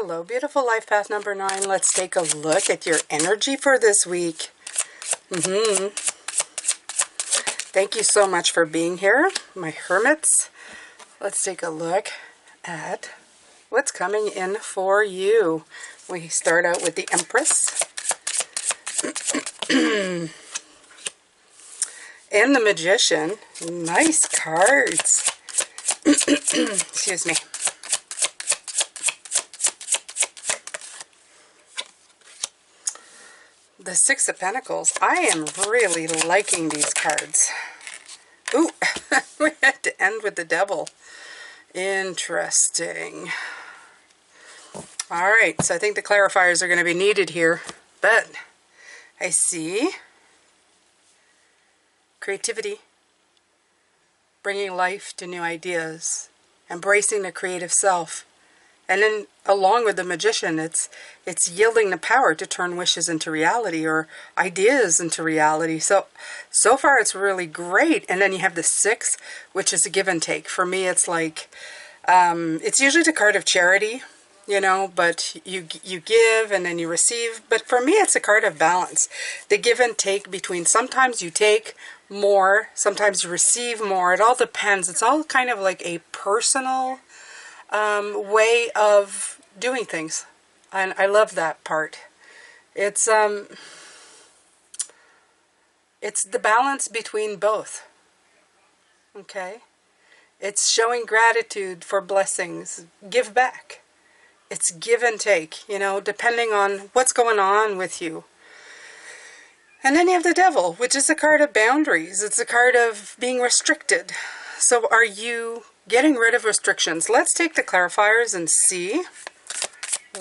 Hello, beautiful life path number 9. Let's take a look at your energy for this week. Thank you so much for being here, my hermits. Let's take a look at what's coming in for you. We start out with the Empress and the Magician. Nice cards. Excuse me. The Six of Pentacles. I am really liking these cards. Ooh, we had to end with the Devil. Interesting. Alright, so I think the clarifiers are going to be needed here. But I see creativity, bringing life to new ideas, embracing the creative self. And then along with the Magician, it's yielding the power to turn wishes into reality or ideas into reality. So far it's really great. And then you have the 6, which is a give and take. For me, it's like, it's usually the card of charity, you know, but you give and then you receive. But for me, it's a card of balance. The give and take between sometimes you take more, sometimes you receive more. It all depends. It's all kind of like a personal way of doing things, and I love that part. It's the balance between both. Okay, it's showing gratitude for blessings, give back. It's give and take, you know, depending on what's going on with you. And then you have the Devil, which is a card of boundaries. It's a card of being restricted. So are you getting rid of restrictions? Let's take the clarifiers and see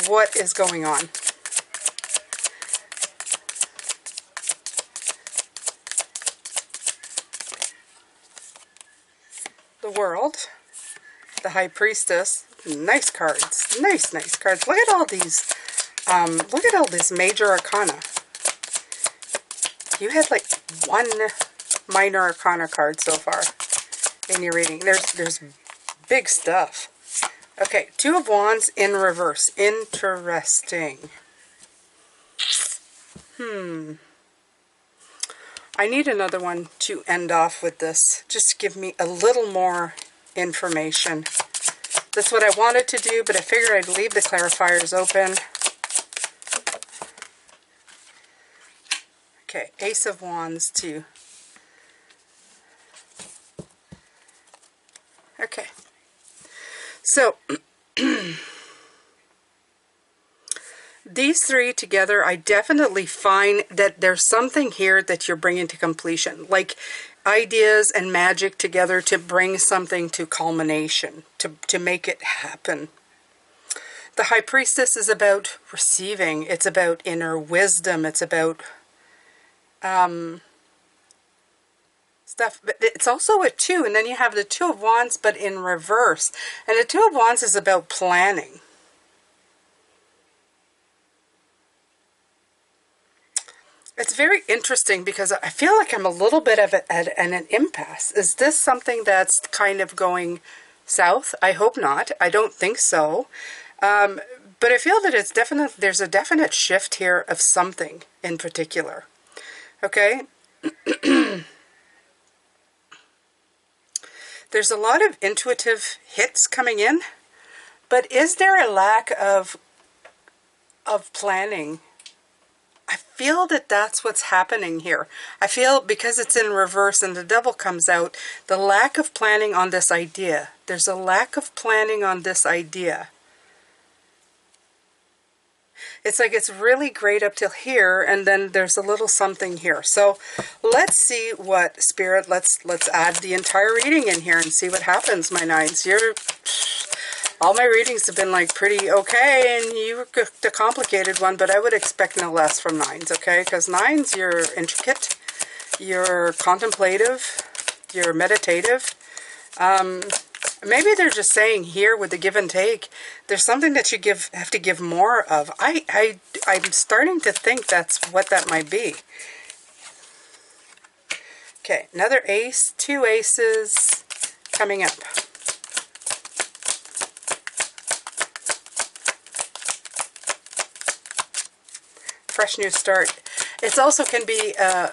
what is going on. The World, the High Priestess, nice cards, nice cards. Look at all these, look at all this major arcana. You had like one minor arcana card so far in your reading. There's big stuff. Okay, 2 of Wands in reverse. Interesting. I need another one to end off with this. Just give me a little more information. That's what I wanted to do, but I figured I'd leave the clarifiers open. Okay, Ace of Wands too. Okay, so these 3 together, I definitely find that there's something here that you're bringing to completion, like ideas and magic together to bring something to culmination, to make it happen. The High Priestess is about receiving. It's about inner wisdom. It's about stuff, but it's also a 2, and then you have the 2 of Wands but in reverse, and the 2 of Wands is about planning. It's very interesting because I feel like I'm a little bit of at an impasse. Is this something that's kind of going south? I hope not. I don't think so, but I feel that it's definitely, there's a definite shift here of something in particular. Okay. There's a lot of intuitive hits coming in, but is there a lack of planning? I feel that that's what's happening here. I feel because it's in reverse and the Devil comes out, the lack of planning on this idea. There's a lack of planning on this idea. It's like it's really great up till here, and then there's a little something here. So let's see what Spirit, let's add the entire reading in here and see what happens, my 9s. All my readings have been like pretty okay, and you were the complicated one, but I would expect no less from 9s, okay? Because 9s, you're intricate, you're contemplative, you're meditative. Maybe they're just saying here with the give and take, there's something that you have to give more of. I'm starting to think that's what that might be. Okay, another ace, 2 aces coming up. fresh new start. It also can be a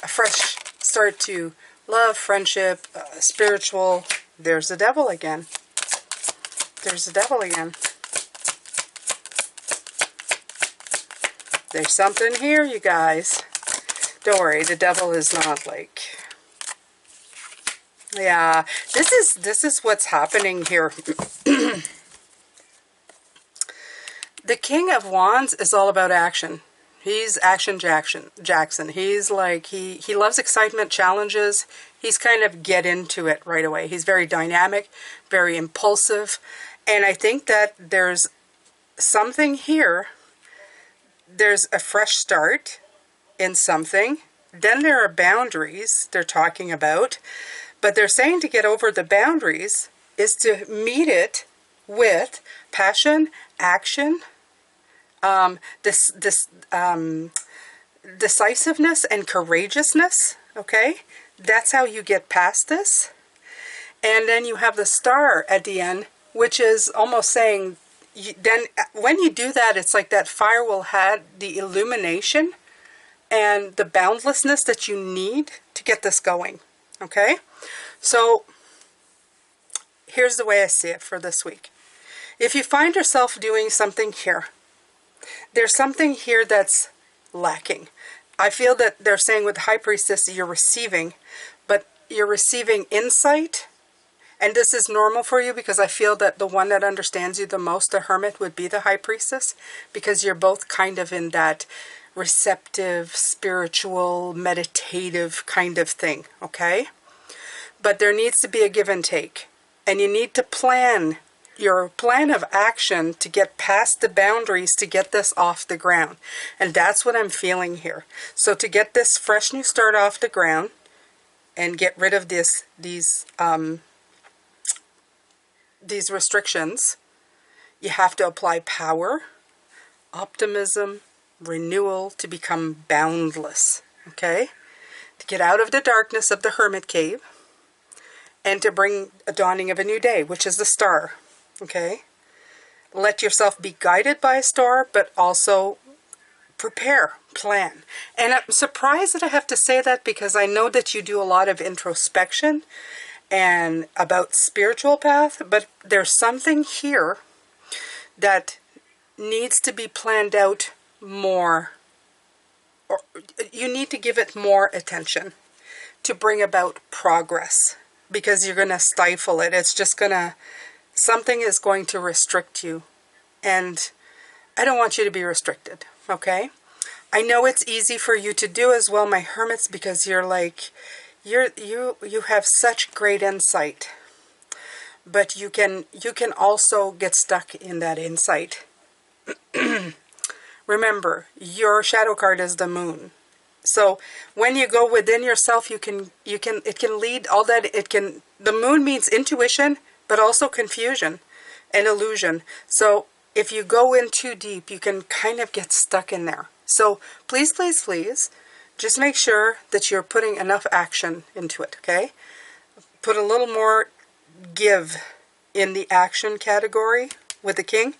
fresh start to love, friendship, spiritual. There's the devil again. There's the devil again. There's something here, you guys. Don't worry, the devil is not like... Yeah, this is what's happening here. The King of Wands is all about action. He's Action Jackson. He's like, he loves excitement, challenges. He's kind of get into it right away. He's very dynamic, very impulsive. And I think that there's something here. There's a fresh start in something. Then there are boundaries they're talking about. But they're saying to get over the boundaries is to meet it with passion, action, decisiveness and courageousness. Okay, that's how you get past this. And then you have the star at the end, which is almost saying, then when you do that, it's like that fire will have the illumination and the boundlessness that you need to get this going. Okay, so here's the way I see it for this week. If you find yourself doing something here, there's something here that's lacking. I feel that they're saying with the High Priestess, you're receiving, but you're receiving insight. And this is normal for you because I feel that the one that understands you the most, the Hermit, would be the High Priestess, because you're both kind of in that receptive, spiritual, meditative kind of thing, okay? But there needs to be a give and take. And you need to plan your plan of action to get past the boundaries to get this off the ground. And that's what I'm feeling here. So to get this fresh new start off the ground and get rid of these restrictions, you have to apply power, optimism, renewal to become boundless, okay? To get out of the darkness of the hermit cave and to bring a dawning of a new day, which is the star, okay? Let yourself be guided by a star, but also prepare, plan. And I'm surprised that I have to say that because I know that you do a lot of introspection and about spiritual path, but there's something here that needs to be planned out more, or you need to give it more attention to bring about progress, because you're going to stifle it. It's just going to, something is going to restrict you, and I don't want you to be restricted, okay? I know it's easy for you to do as well, my hermits, because you're like, you have such great insight, but you can also get stuck in that insight. Remember, your shadow card is the moon. So when you go within yourself, it can lead all that. The moon means intuition, but also confusion and illusion. So if you go in too deep, you can kind of get stuck in there. So please, please, please, just make sure that you're putting enough action into it, okay? Put a little more give in the action category with the king.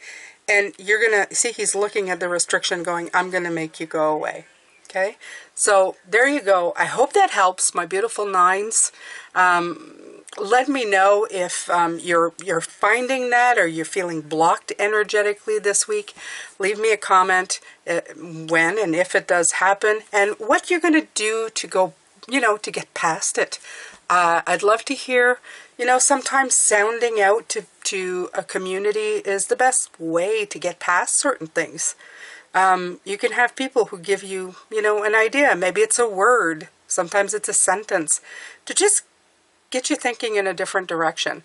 And you're going to see he's looking at the restriction going, I'm going to make you go away. Okay? So there you go. I hope that helps, my beautiful nines. Let me know if you're finding that or you're feeling blocked energetically this week. Leave me a comment when and if it does happen, and what you're going to do to go, to get past it. I'd love to hear, sometimes sounding out to a community is the best way to get past certain things. You can have people who give you, an idea. Maybe it's a word. Sometimes it's a sentence to just get you thinking in a different direction.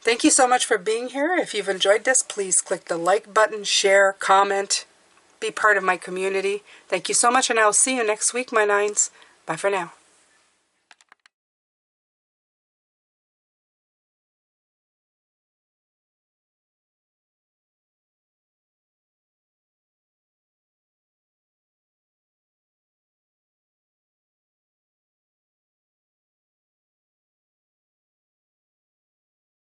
Thank you so much for being here. If you've enjoyed this, please click the like button, share, comment, be part of my community. Thank you so much, and I'll see you next week, my nines. Bye for now.